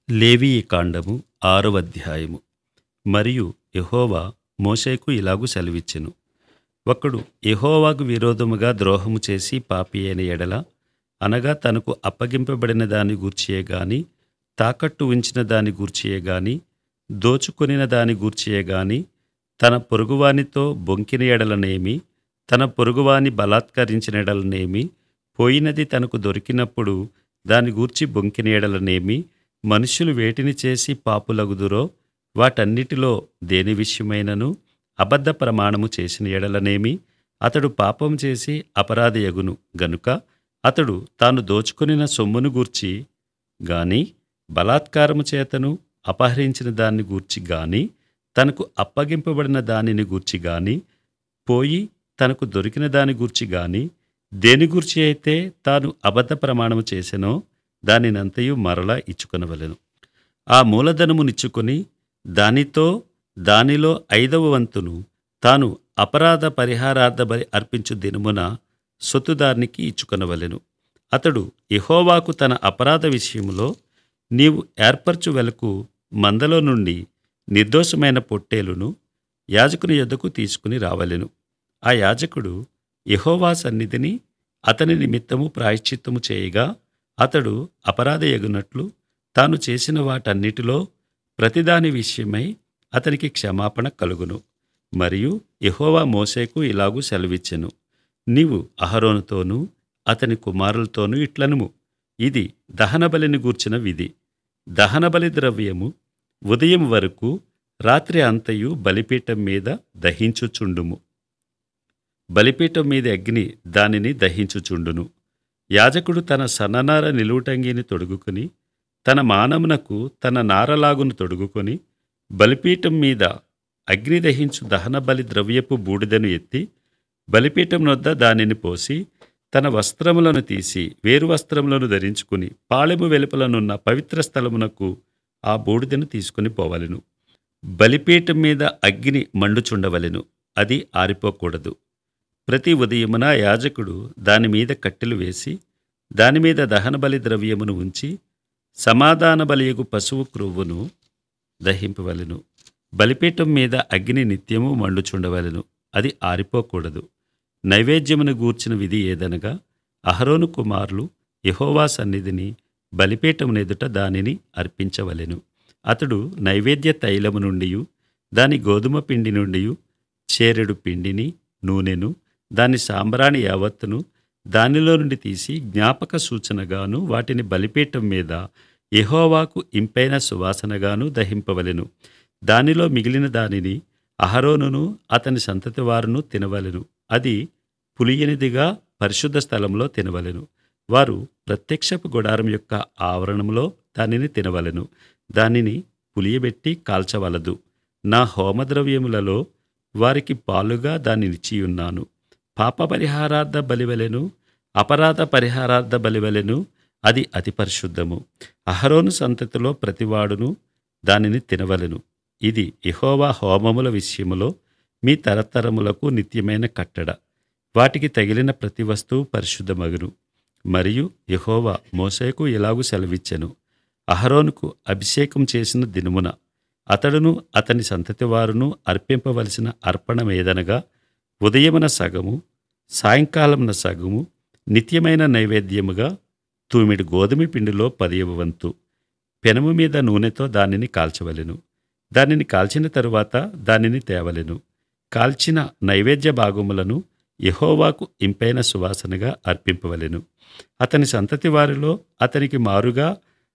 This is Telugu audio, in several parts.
లేవీయి కాండము 6వ అధ్యాయము. మరియు యెహోవా మోషేకు ఇలాగు సెలవిచ్చెను. ఒకడు యెహోవాకు విరోధముగా ద్రోహము చేసి పాపి అయిన ఎడల, అనగా తనకు అప్పగింపబడిన దాని గూర్చియే గాని, తాకట్టు ఉంచిన దాని గూర్చియే గాని, దోచుకొనిన దాని గూర్చియే గాని, తన పొరుగువానితో బొంకిన ఎడలనేమి, తన పొరుగువాని బలాత్కరించిన ఎడలనేమి, పోయినది తనకు దొరికినప్పుడు దాని గూర్చి బొంకిన ఎడలనేమి, మనుష్యులు వేటిని చేసి పాపులగుదురో వాటన్నిటిలో దేని విషయమైనను అబద్ధ ప్రమాణము చేసిన ఎడలనేమి, అతడు పాపం చేసి అపరాధియగును గనుక అతడు తాను దోచుకొనిన సొమ్మును గూర్చి గాని, బలాత్కారము చేతను అపహరించిన దాన్ని గూర్చి గాని, తనకు అప్పగింపబడిన దానిని గూర్చి గాని, పోయి తనకు దొరికిన దాని గూర్చి గాని, దేని గూర్చి అయితే తాను అబద్ధ ప్రమాణము చేసెనో దానినంతయు మరలా ఇచ్చుకొనవలెను. ఆ మూలధనమునిచ్చుకొని దానితో దానిలో 5వ వంతును తాను అపరాధ పరిహారార్థ బలి అర్పించు దినమున సొత్తుదారునికి ఇచ్చుకొనవలెను. అతడు యెహోవాకు తన అపరాధ విషయములో నీవు ఏర్పరచు వెలకు మందలో నుండి నిర్దోషమైన పొట్టేలును యాజకుని యొద్దకు తీసుకుని రావలెను. ఆ యాజకుడు యెహోవా సన్నిధిని అతని నిమిత్తము ప్రాయశ్చిత్తము చేయగా, అతడు అపరాధియగునట్లు తాను చేసిన వాటన్నిటిలో ప్రతిదాని విషయమై అతనికి క్షమాపణ కలుగును. మరియు యెహోవా మోషేకు ఇలాగు సెలవిచ్చెను. నీవు అహరోనుతోనూ అతని కుమారులతోనూ ఇట్లనుము, ఇది దహనబలిని గూర్చిన విధి. దహనబలి ద్రవ్యము ఉదయం వరకు రాత్రి అంతయు బలిపీఠం మీద దహించుచుండుము. బలిపీఠం మీద అగ్ని దానిని దహించుచుండును. యాజకుడు తన సన్ననార నిలువుటంగిని తొడుగుకొని, తన మానమునకు తన నారలాగును తొడుగుకొని, బలిపీఠం మీద అగ్ని దహించు దహన బలి ద్రవ్యపు బూడిదను ఎత్తి బలిపీఠం నొద్ద దానిని పోసి, తన వస్త్రములను తీసి వేరు వస్త్రములను ధరించుకుని పాళెము వెలుపలనున్న పవిత్ర స్థలమునకు ఆ బూడిదను తీసుకుని పోవలెను. బలిపీఠం మీద అగ్ని మండుచుండవలెను, అది ఆరిపోకూడదు. ప్రతి ఉదయమున యాజకుడు దానిమీద కట్టెలు వేసి దానిమీద దహనబలి ద్రవ్యమును ఉంచి సమాధాన బలియగు పశువు క్రొవ్వును దహింపవలెను. బలిపీఠం మీద అగ్ని నిత్యము మండుచుండవలెను, అది ఆరిపోకూడదు. నైవేద్యమును గూర్చిన విధి ఏదనగా, అహరోను కుమారులు యెహోవా సన్నిధిని బలిపీఠమునెదుట దానిని అర్పించవలెను. అతడు నైవేద్య తైలము నుండియు దాని గోధుమ పిండి నుండియు చేరెడు పిండిని, నూనెను, దాని సాంబ్రాణి యావత్తును దానిలో నుండి తీసి జ్ఞాపక సూచనగాను వాటిని బలిపీఠం మీద యెహోవాకు ఇంపైన సువాసనగాను దహింపవలెను. దానిలో మిగిలిన దానిని అహరోనును అతని సంతతి వారును తినవలెను. అది పులియనిదిగా పరిశుద్ధ స్థలంలో తినవలెను. వారు ప్రత్యక్షపు గుడారం యొక్క ఆవరణంలో దానిని తినవలెను. దానిని పులియబెట్టి కాల్చవలదు. నా హోమద్రవ్యములలో వారికి పాలుగా దానినిచ్చియున్నాను. పాప పరిహారార్థ బలివలెను, అపరాధ పరిహారార్థ బలివలెను, అది అతి పరిశుద్ధము. అహరోను సంతతిలో ప్రతివాడును దానిని తినవలెను. ఇది యెహోవా హోమముల విషయములో మీ తరతరములకు నిత్యమైన కట్టడ. వాటికి తగిలిన ప్రతి వస్తువు పరిశుద్ధమగును. మరియు యెహోవా మోషేకు ఇలాగు సెలవిచ్చెను. అహరోనుకు అభిషేకం చేసిన దినమున అతడును అతని సంతతి వారును అర్పింపవలసిన అర్పణమేదనగా, ఉదయమున సగము, సాయంకాలమున సగము, నిత్యమైన నైవేద్యముగా తూమిడి గోధుమ పిండిలో 10వ వంతు పెనము మీద నూనెతో దానిని కాల్చవలెను. దానిని కాల్చిన తరువాత దానిని తేవలెను. కాల్చిన నైవేద్య భాగములను యెహోవాకు ఇంపైన సువాసనగా అర్పింపవలెను. అతని సంతతి వారిలో అతనికి మారుగా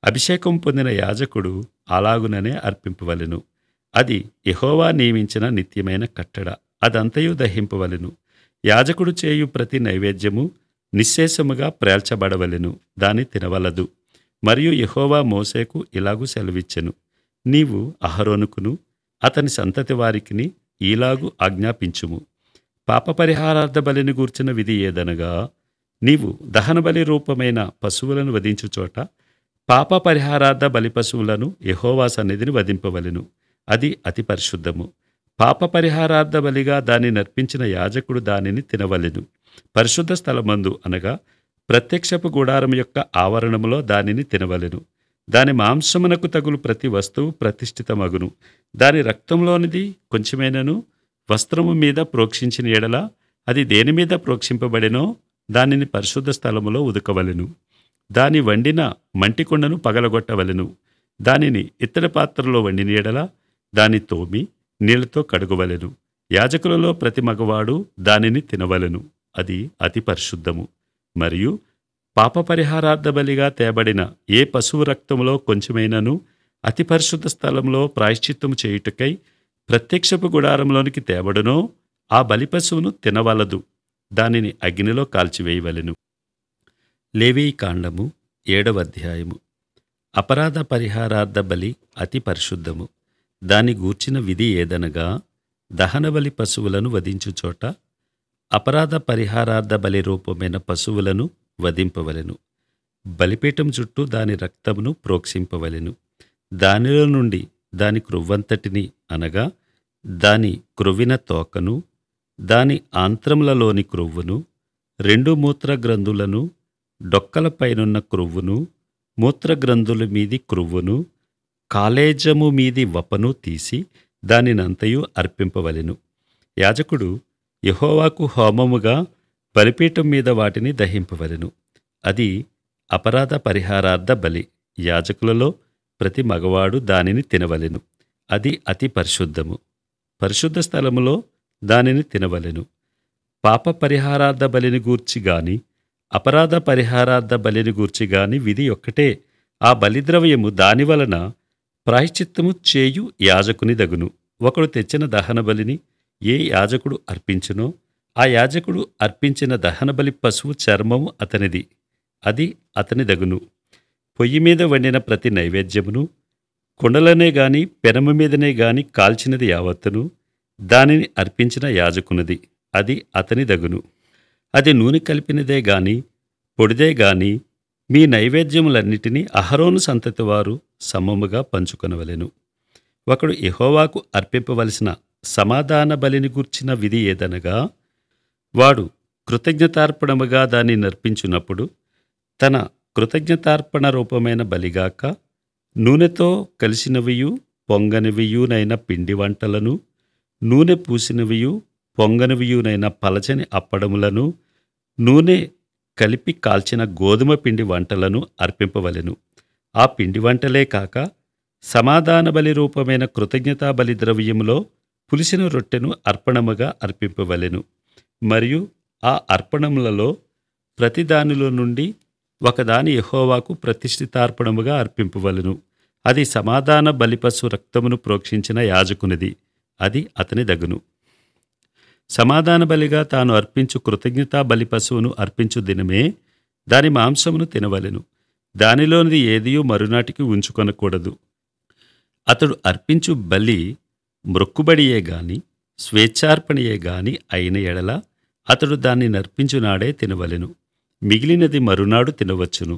అభిషేకం పొందిన యాజకుడు అలాగుననే అర్పింపవలెను. అది యెహోవా నియమించిన నిత్యమైన కట్టడ, అదంతయు దహింపవలెను. యాజకుడు చేయు ప్రతి నైవేద్యము నిశ్శేషముగా ప్రేల్చబడవలెను, దాని తినవలదు. మరియు యెహోవా మోషేకు ఇలాగు సెలవిచ్చెను. నీవు అహరోనుకును అతని సంతతి వారికిని ఈలాగు ఆజ్ఞాపించుము. పాప పరిహారార్థ బలిని గూర్చిన విధి ఏదనగా, నీవు దహనబలి రూపమైన పశువులను వధించు చోట పాప పరిహారార్థ బలి పశువులను యెహోవా సన్నిధిని వధింపవలెను, అది అతి పరిశుద్ధము. పాప పరిహారార్థ బలిగా దాన్ని నర్పించిన యాజకుడు దానిని తినవలెను. పరిశుద్ధ స్థలమందు అనగా ప్రత్యక్షపు గుడారం యొక్క ఆవరణములో దానిని తినవలెను. దాని మాంసమునకు తగులు ప్రతి వస్తువు ప్రతిష్ఠితమగును. దాని రక్తంలోనిది కొంచెమైనను వస్త్రము మీద ప్రోక్షించిన ఎడల అది దేని మీద ప్రోక్షింపబడినో దానిని పరిశుద్ధ స్థలములో ఉదకవలెను. దాని వండిన మంటికొండను పగలగొట్టవలెను. దానిని ఇత్తడి పాత్రలో వండిన ఎడల దాని తోమి నీళ్లతో కడుగవలెను. యాజకులలో ప్రతి మగవాడు దానిని తినవలెను. అది అతి పరిశుద్ధము. మరియు పాప పరిహారార్థ బలిగా తేబడిన ఏ పశువు రక్తములో కొంచెమైనను అతి పరిశుద్ధ స్థలంలో ప్రాయశ్చిత్తము చేయుటకై ప్రత్యక్షపు గుడారంలోనికి తేబడునో ఆ బలిపశువును తినవలదు. దానిని అగ్నిలో కాల్చివేయవలెను. లేవీ కాండము 7వ అధ్యాయము. అపరాధ పరిహారార్థ బలి అతి పరిశుద్ధము. దాని గూర్చిన విధి ఏదనగా, దహనబలి పశువులను వధించు చోట అపరాధ పరిహారార్థ బలి రూపమైన పశువులను వధింపవలెను. బలిపీఠం చుట్టూ దాని రక్తమును ప్రోక్షింపవలెను. దానిలో నుండి దాని క్రొవ్వంతటిని అనగా దాని క్రొవ్విన తోకను, దాని ఆంత్రములలోని క్రొవ్వును, 2 మూత్రగ్రంథులను, డొక్కలపైనున్న క్రొవ్వును, మూత్రగ్రంథుల మీది క్రొవ్వును, కాలేజము మీది వపను తీసి దానినంతయు అర్పింపవలెను. యాజకుడు యెహోవాకు హోమముగా బలిపీఠం మీద వాటిని దహింపవలెను. అది అపరాధ పరిహారార్థ బలి. యాజకులలో ప్రతి మగవాడు దానిని తినవలెను. అది అతి పరిశుద్ధము. పరిశుద్ధ స్థలములో దానిని తినవలెను. పాప పరిహారార్థ బలిని గూర్చి గాని అపరాధ పరిహారార్థ బలిని గూర్చి గాని విధి ఒక్కటే. ఆ బలిద్రవ్యము దాని వలన ప్రాయశ్చిత్తము చేయు యాజకుని దగును. ఒకడు తెచ్చిన దహన బలిని ఏ యాజకుడు అర్పించునో ఆ యాజకుడు అర్పించిన దహనబలి పశువు చర్మము అతనిది. అది అతని దగును. పొయ్యి మీద వండిన ప్రతి నైవేద్యమును, కుండలనే గాని పెనము మీదనే గాని కాల్చినది యావత్తును దానిని అర్పించిన యాజకునిది. అది అతని దగును. అది నూనె కలిపినదే గాని పొడిదే గాని మీ నైవేద్యములన్నిటినీ అహరోను సంతతి వారు సమముగా పంచుకొనవలెను. ఒకడు యెహోవాకు అర్పింపవలసిన సమాధాన బలిని గూర్చిన విధి ఏదనగా, వాడు కృతజ్ఞతార్పణముగా దాన్ని నర్పించున్నప్పుడు తన కృతజ్ఞతార్పణ రూపమైన బలిగాక నూనెతో కలిసినవియు పొంగనివియునైన పిండి వంటలను, నూనె పూసినవియు పొంగనివియునైన పలచని అప్పడములను, నూనె కలిపి కాల్చిన గోధుమ పిండి వంటలను అర్పింపవలెను. ఆ పిండి వంటలే కాక సమాధాన బలి రూపమైన కృతజ్ఞతా బలి ద్రవ్యములో పులిసిన రొట్టెను అర్పణముగా అర్పింపవలెను. మరియు ఆ అర్పణములలో ప్రతి దానిలో నుండి ఒకదాని యెహోవాకు ప్రతిష్ఠితార్పణముగా అర్పింపవలెను. అది సమాధాన బలిపశు రక్తమును ప్రోక్షించిన యాజకునిది. అది అతని దగును. సమాధాన బలిగా తాను అర్పించు కృతజ్ఞతా బలి పశువును అర్పించు దినమే దాని మాంసమును తినవలెను. దానిలోనిది ఏదియూ మరునాటికి ఉంచుకొనకూడదు. అతడు అర్పించు బలి మ్రొక్కుబడియే గాని స్వేచ్ఛార్పణయే గాని అయిన ఎడల అతడు దాన్ని నర్పించునాడే తినవలెను. మిగిలినది మరునాడు తినవచ్చును.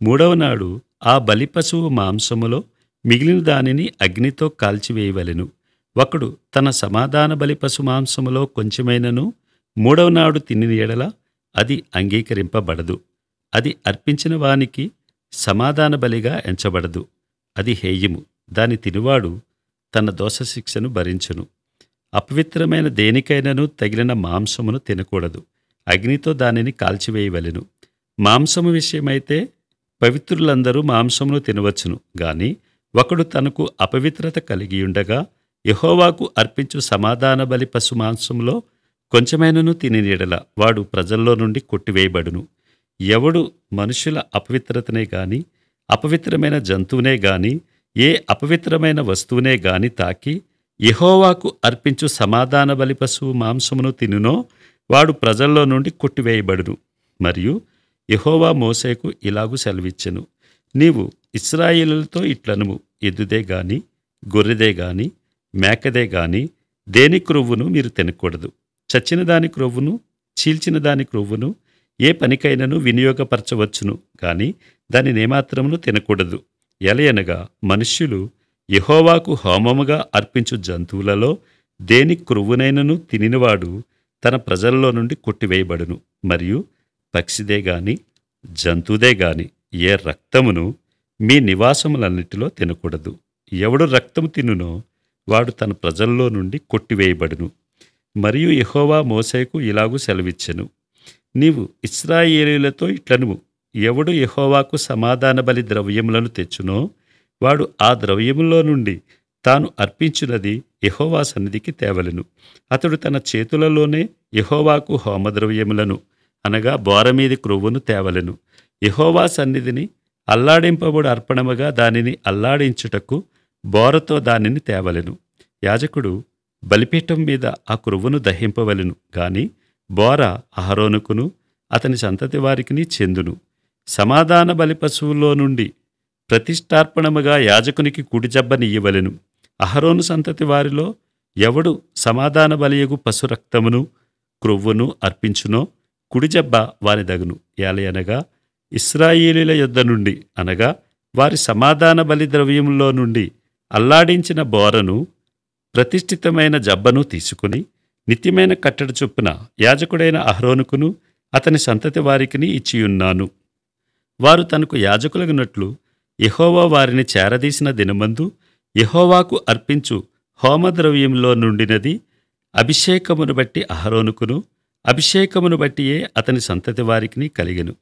3వ నాడు ఆ బలి పశువు మాంసములో మిగిలిన దానిని అగ్నితో కాల్చివేయవలెను. ఒకడు తన సమాధాన బలి పశు మాంసములో కొంచెమైనను 3వ నాడు తినిన ఎడల అది అంగీకరింపబడదు. అది అర్పించిన వానికి సమాధాన బలిగా ఎంచబడదు. అది హేయము. దాని తినువాడు తన దోషశిక్షను భరించును. అపవిత్రమైన దేనికైనను తగిలిన మాంసమును తినకూడదు. అగ్నితో దానిని కాల్చివేయవలెను. మాంసము విషయమైతే పవిత్రులందరూ మాంసమును తినవచ్చును గాని ఒకడు తనకు అపవిత్రత కలిగియుండగా యెహోవాకు అర్పించు సమాధాన బలి పశు మాంసంలో కొంచెమైనను తిని ఎడల వాడు ప్రజల్లో నుండి కొట్టివేయబడును. ఎవడు మనుషుల అపవిత్రతనే గాని అపవిత్రమైన జంతువునే గాని ఏ అపవిత్రమైన వస్తువునే గాని తాకి యెహోవాకు అర్పించు సమాధాన బలి పశువు మాంసమును తినునో వాడు ప్రజల్లో నుండి కొట్టివేయబడును. మరియు యెహోవా మోషేకు ఇలాగు సెలవిచ్చెను, నీవు ఇశ్రాయేలులతో ఇట్లనుము, ఎద్దుదే గాని గొర్రెదే గాని మేకదే గాని దేని క్రొవ్వును మీరు తినకూడదు. చచ్చిన దాని క్రొవ్వును చీల్చిన దాని క్రొవ్వును ఏ పనికైనను వినియోగపరచవచ్చును గాని దానినేమాత్రమును తినకూడదు. ఎలయనగా మనుష్యులు యెహోవాకు హోమముగా అర్పించు జంతువులలో దేని క్రొవ్వునైనను తినినవాడు తన ప్రజల్లో నుండి కొట్టివేయబడును. మరియు పక్షిదే గాని జంతువుదే గాని ఏ రక్తమును మీ నివాసములన్నిటిలో తినకూడదు. ఎవడు రక్తము తినునో వాడు తన ప్రజల్లో నుండి కొట్టివేయబడును. మరియు యెహోవా మోషేకు ఇలాగు సెలవిచ్చెను, నీవు ఇశ్రాయేలీయులతో ఇట్లనుము, ఎవడు యెహోవాకు సమాధాన బలి ద్రవ్యములను తెచ్చునో వాడు ఆ ద్రవ్యములో నుండి తాను అర్పించున్నది యెహోవా సన్నిధికి తేవలెను. అతడు తన చేతులలోనే యెహోవాకు హోమద్రవ్యములను అనగా బోరమీది క్రొవ్వును తేవలెను. యెహోవా సన్నిధిని అల్లాడింపబడు అర్పణముగా దానిని అల్లాడించుటకు బోరతో దానిని తేవలెను. యాజకుడు బలిపీఠం మీద ఆ క్రొవ్వును దహింపవలెను గాని బోర అహరోనుకును అతని సంతతి వారికిని చెందును. సమాధాన బలి పశువులో నుండి ప్రతిష్టార్పణముగా యాజకునికి కుడి జబ్బనియ్యవలెను. అహరోను సంతతి వారిలో ఎవడు సమాధాన బలియగు పశు రక్తమును క్రొవ్వును అర్పించునో కుడి జబ్బ వానిదగును. ఏలయనగా ఇశ్రాయేలీయుల యొద్ద నుండి అనగా వారి సమాధాన బలి ద్రవ్యములో నుండి అల్లాడించిన బోరను ప్రతిష్ఠితమైన జబ్బను తీసుకుని నిత్యమైన కట్టడి చొప్పున యాజకుడైన అహరోనుకును అతని సంతతి వారికిని ఇచ్చియున్నాను. వారు తనకు యాజకులగునట్లు యెహోవా వారిని చేరదీసిన దినమందు యెహోవాకు అర్పించు హోమద్రవ్యంలో నుండినది అభిషేకమును బట్టి అహరోనుకును అభిషేకమును బట్టియే అతని సంతతి వారికిని కలిగెను.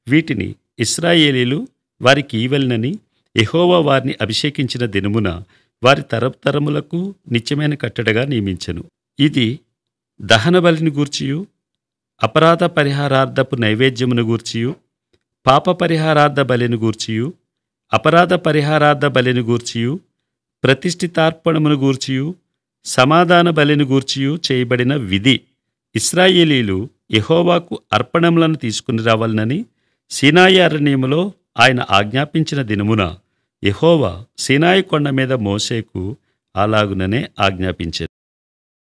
వీటిని ఇశ్రాయేలీలు వారికి ఈవెలనని యెహోవా వారిని అభిషేకించిన దినమున వారి తరతరములకు నిత్యమైన కట్టడగా నియమించెను. ఇది దహన బలిని గూర్చియు అపరాధ పరిహారార్థపు నైవేద్యమును గూర్చియు పాప పరిహారార్థ బలిని గూర్చియు అపరాధ పరిహారార్థ బలిని గూర్చియు ప్రతిష్ఠితార్పణమును గూర్చియు సమాధాన బలిని గూర్చియు చేయబడిన విధి. ఇశ్రాయేలీలు యెహోవాకు అర్పణములను తీసుకుని రావాలనని సీనాయి అరణ్యములో ఆయన ఆజ్ఞాపించిన దినమున యెహోవా సీనాయి కొండ మీద మోషేకు అలాగుననే ఆజ్ఞాపించెను.